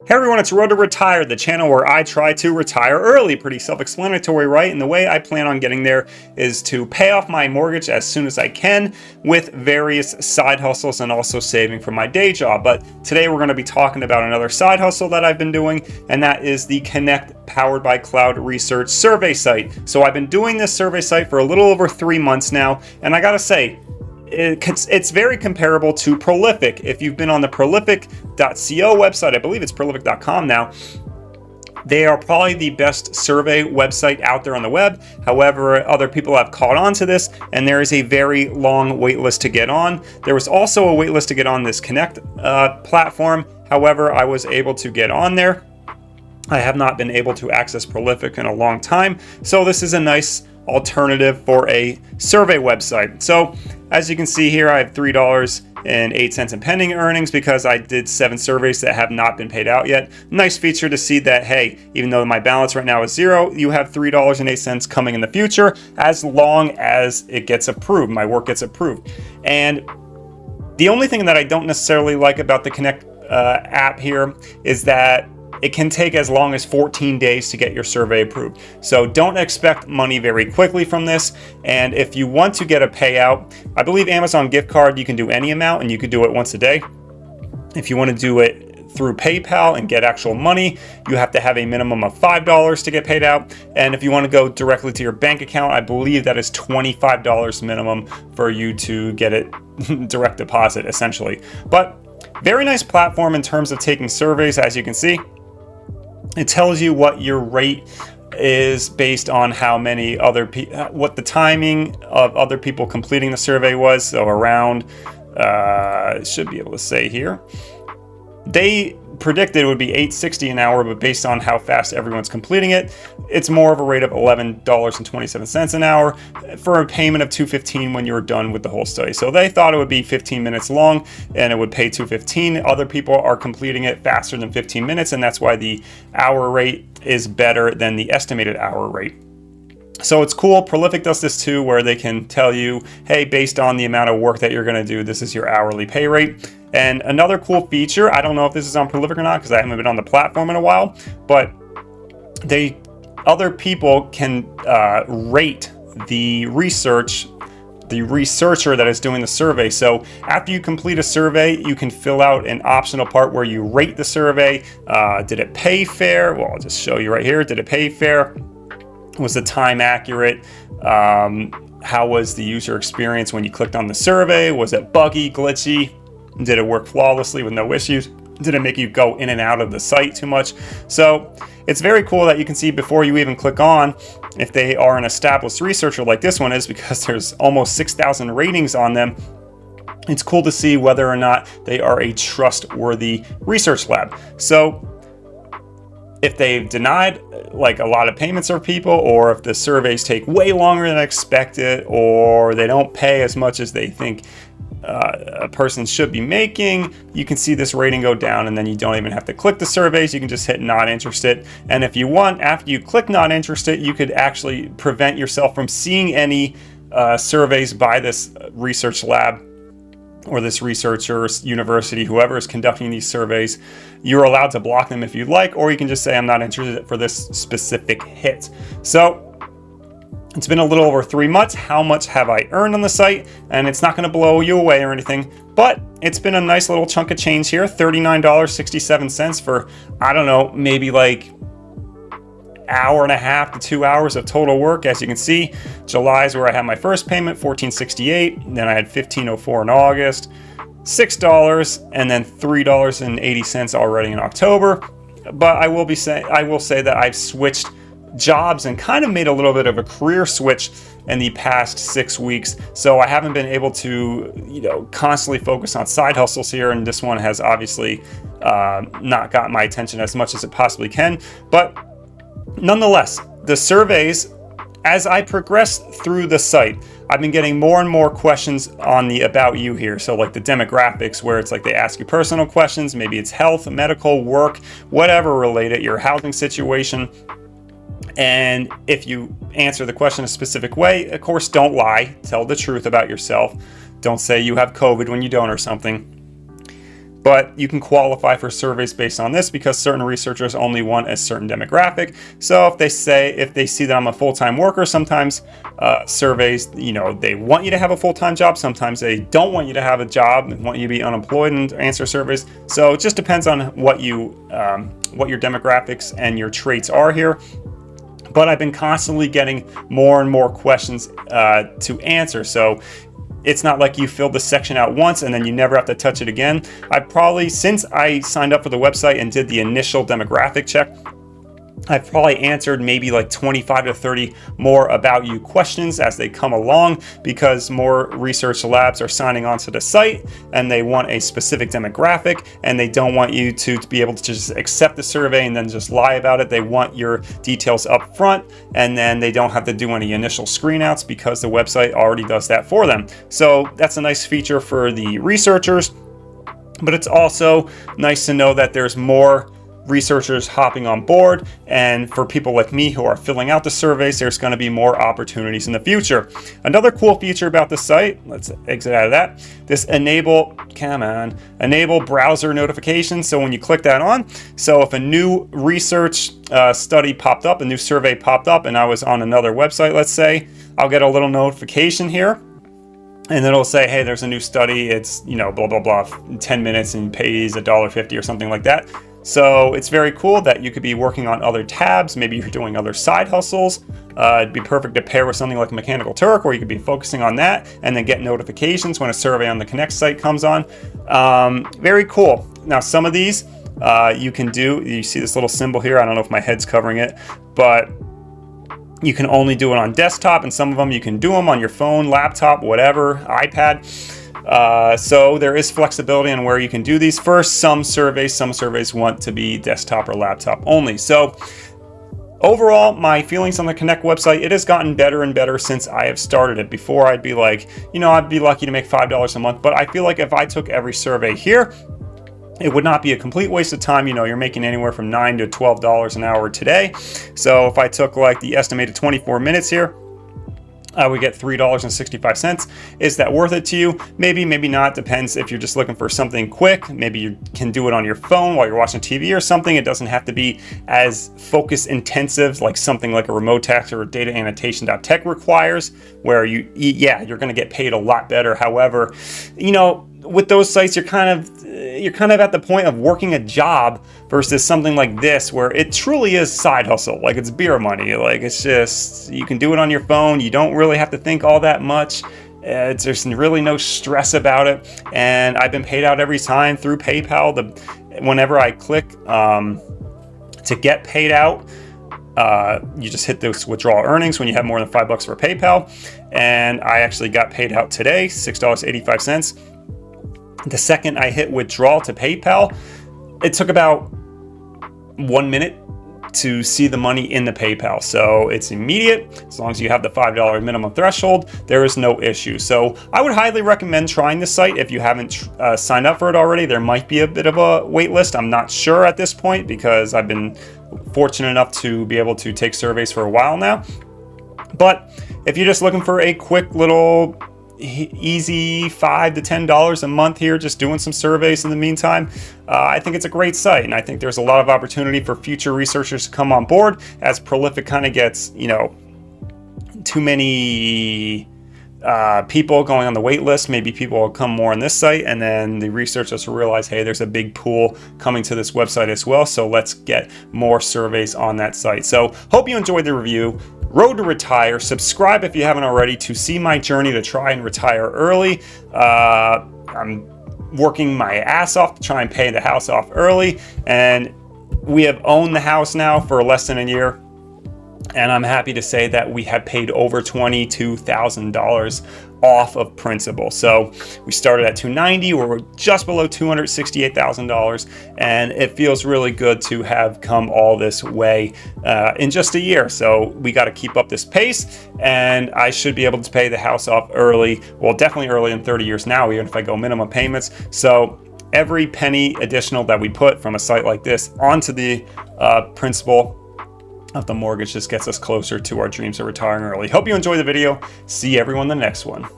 Hey everyone, it's Road to Retire, the channel where I try to retire early. Pretty self-explanatory, right? And the way I plan on getting there is to pay off my mortgage as soon as I can with various side hustles and also saving for my day job. But today we're going to be talking about another side hustle that I've been doing, and that is the Connect Powered by Cloud Research survey site. So I've been doing this survey site for a little over 3 months now, and I gotta say, it's very comparable to Prolific. If you've been on the prolific.co website, I believe it's prolific.com now, they are probably the best survey website out there on the web. However, other people have caught on to this, and there is a very long wait list to get on. There was also a wait list to get on this Connect platform. However, I was able to get on there. I have not been able to access Prolific in a long time, so this is a nice alternative for a survey website. So as you can see here, I have $3.08 in pending earnings because I did 7 surveys that have not been paid out yet. Nice feature to see that, hey, even though my balance right now is $0, you have $3.08 coming in the future as long as it gets approved, my work gets approved. And the only thing that I don't necessarily like about the Connect app here is that it can take as long as 14 days to get your survey approved. So don't expect money very quickly from this. And if you want to get a payout, I believe Amazon gift card, you can do any amount and you could do it once a day. If you want to do it through PayPal and get actual money, you have to have a minimum of $5 to get paid out. And if you want to go directly to your bank account, I believe that is $25 minimum for you to get it direct deposit essentially. But very nice platform in terms of taking surveys, as you can see. It tells you what your rate is based on how many other people, what the timing of other people completing the survey was. So around, should be able to say here, they predicted it would be $8.60 an hour, but based on how fast everyone's completing it, it's more of a rate of $11.27 an hour for a payment of $2.15 when you're done with the whole study. So they thought it would be 15 minutes long and it would pay $2.15. Other people are completing it faster than 15 minutes, and that's why the hour rate is better than the estimated hour rate. So it's cool. Prolific does this too, where they can tell you, hey, based on the amount of work that you're going to do, this is your hourly pay rate. And another cool feature, I don't know if this is on Prolific or not because I haven't been on the platform in a while, but other people can rate the researcher that is doing the survey. So after you complete a survey, you can fill out an optional part where you rate the survey. Did it pay fair? Well, I'll just show you right here. Did it pay fair? Was the time accurate? How was the user experience when you clicked on the survey? Was it buggy, glitchy? Did it work flawlessly with no issues? Did it make you go in and out of the site too much? So it's very cool that you can see before you even click on if they are an established researcher like this one is, because there's almost 6,000 ratings on them. It's cool to see whether or not they are a trustworthy research lab. So if they've denied like a lot of payments of people, or if the surveys take way longer than expected, or they don't pay as much as they think a person should be making, you can see this rating go down, and then you don't even have to click the surveys. You can just hit not interested. And if you want, after you click not interested, you could actually prevent yourself from seeing any surveys by this research lab or this researcher, university, whoever is conducting these surveys. You're allowed to block them if you'd like, or you can just say, I'm not interested for this specific hit. So it's been a little over 3 months. How much have I earned on the site? And it's not going to blow you away or anything, but it's been a nice little chunk of change here. $39.67 for, I don't know, maybe like hour and a half to 2 hours of total work. As you can see, July is where I had my first payment, $14.68. Then I had $15.04 in August, $6, and then $3.80 already in October. But I will say that I've switched jobs and kind of made a little bit of a career switch in the past 6 weeks. So I haven't been able to, constantly focus on side hustles here. And this one has obviously not got my attention as much as it possibly can. But nonetheless, the surveys, as I progress through the site, I've been getting more and more questions on the about you here. So like the demographics, where it's like they ask you personal questions, maybe it's health, medical, work, whatever related, your housing situation. And if you answer the question a specific way, of course, don't lie. Tell the truth about yourself. Don't say you have COVID when you don't or something. but you can qualify for surveys based on this because certain researchers only want a certain demographic. So if they see that I'm a full-time worker, sometimes surveys, they want you to have a full-time job. Sometimes they don't want you to have a job and want you to be unemployed and answer surveys. So it just depends on what your demographics and your traits are here. But I've been constantly getting more and more questions to answer. So it's not like you fill the section out once and then you never have to touch it again. Since I signed up for the website and did the initial demographic check, I've probably answered maybe like 25 to 30 more about you questions as they come along, because more research labs are signing onto the site and they want a specific demographic, and they don't want you to be able to just accept the survey and then just lie about it. They want your details up front, and then they don't have to do any initial screen outs because the website already does that for them. So that's a nice feature for the researchers, but it's also nice to know that there's more researchers hopping on board, and for people like me who are filling out the surveys, there's going to be more opportunities in the future. Another cool feature about the site, let's exit out of that, this enable browser notifications. So when you click that on, so if a new research study popped up, a new survey popped up, and I was on another website, let's say, I'll get a little notification here. And it'll say, hey, there's a new study, it's, blah, blah, blah, 10 minutes and pays $1.50 or something like that. So it's very cool that you could be working on other tabs. Maybe you're doing other side hustles. It'd be perfect to pair with something like Mechanical Turk, where you could be focusing on that and then get notifications when a survey on the Connect site comes on. Very cool. Now, some of these you can do, you see this little symbol here. I don't know if my head's covering it, but you can only do it on desktop, and some of them you can do them on your phone, laptop, whatever, iPad. So there is flexibility on where you can do these. First, some surveys want to be desktop or laptop only. So overall, my feelings on the Connect website, it has gotten better and better since I have started it. Before, I'd be like, I'd be lucky to make $5 a month, but I feel like if I took every survey here, it would not be a complete waste of time. You're making anywhere from $9 to $12 an hour today. So if I took like the estimated 24 minutes here, I would get $3.65. Is that worth it to you? Maybe, maybe not. Depends if you're just looking for something quick. Maybe you can do it on your phone while you're watching TV or something. It doesn't have to be as focus intensive like something like a remote tax or data annotation.tech requires, where you're going to get paid a lot better. However, with those sites, you're kind of at the point of working a job versus something like this, where it truly is side hustle. Like, it's beer money. Like, it's just, you can do it on your phone. You don't really have to think all that much. There's really no stress about it. And I've been paid out every time through PayPal. Whenever I click to get paid out, you just hit those withdrawal earnings when you have more than $5 for PayPal. And I actually got paid out today, $6.85. The second I hit withdraw to PayPal, it took about 1 minute to see the money in the PayPal. So it's immediate. As long as you have the $5 minimum threshold, there is no issue. So I would highly recommend trying this site if you haven't signed up for it already. There might be a bit of a wait list. I'm not sure at this point, because I've been fortunate enough to be able to take surveys for a while now. But if you're just looking for a quick little easy $5 to $10 a month here, just doing some surveys in the meantime, I think it's a great site, and I think there's a lot of opportunity for future researchers to come on board as Prolific kind of gets too many people going on the wait list. Maybe people will come more on this site, and then the researchers will realize, hey, there's a big pool coming to this website as well, so let's get more surveys on that site. So hope you enjoyed the review. Road to Retire. Subscribe if you haven't already to see my journey to try and retire early. I'm working my ass off to try and pay the house off early, and we have owned the house now for less than a year. And I'm happy to say that we have paid over $22,000 off of principal. So we started at $290, we're just below $268,000, and it feels really good to have come all this way in just a year. So we got to keep up this pace, and I should be able to pay the house off early. Well, definitely early in 30 years now, even if I go minimum payments. So every penny additional that we put from a site like this onto the principal of the mortgage just gets us closer to our dreams of retiring early. Hope you enjoy the video. See everyone in the next one.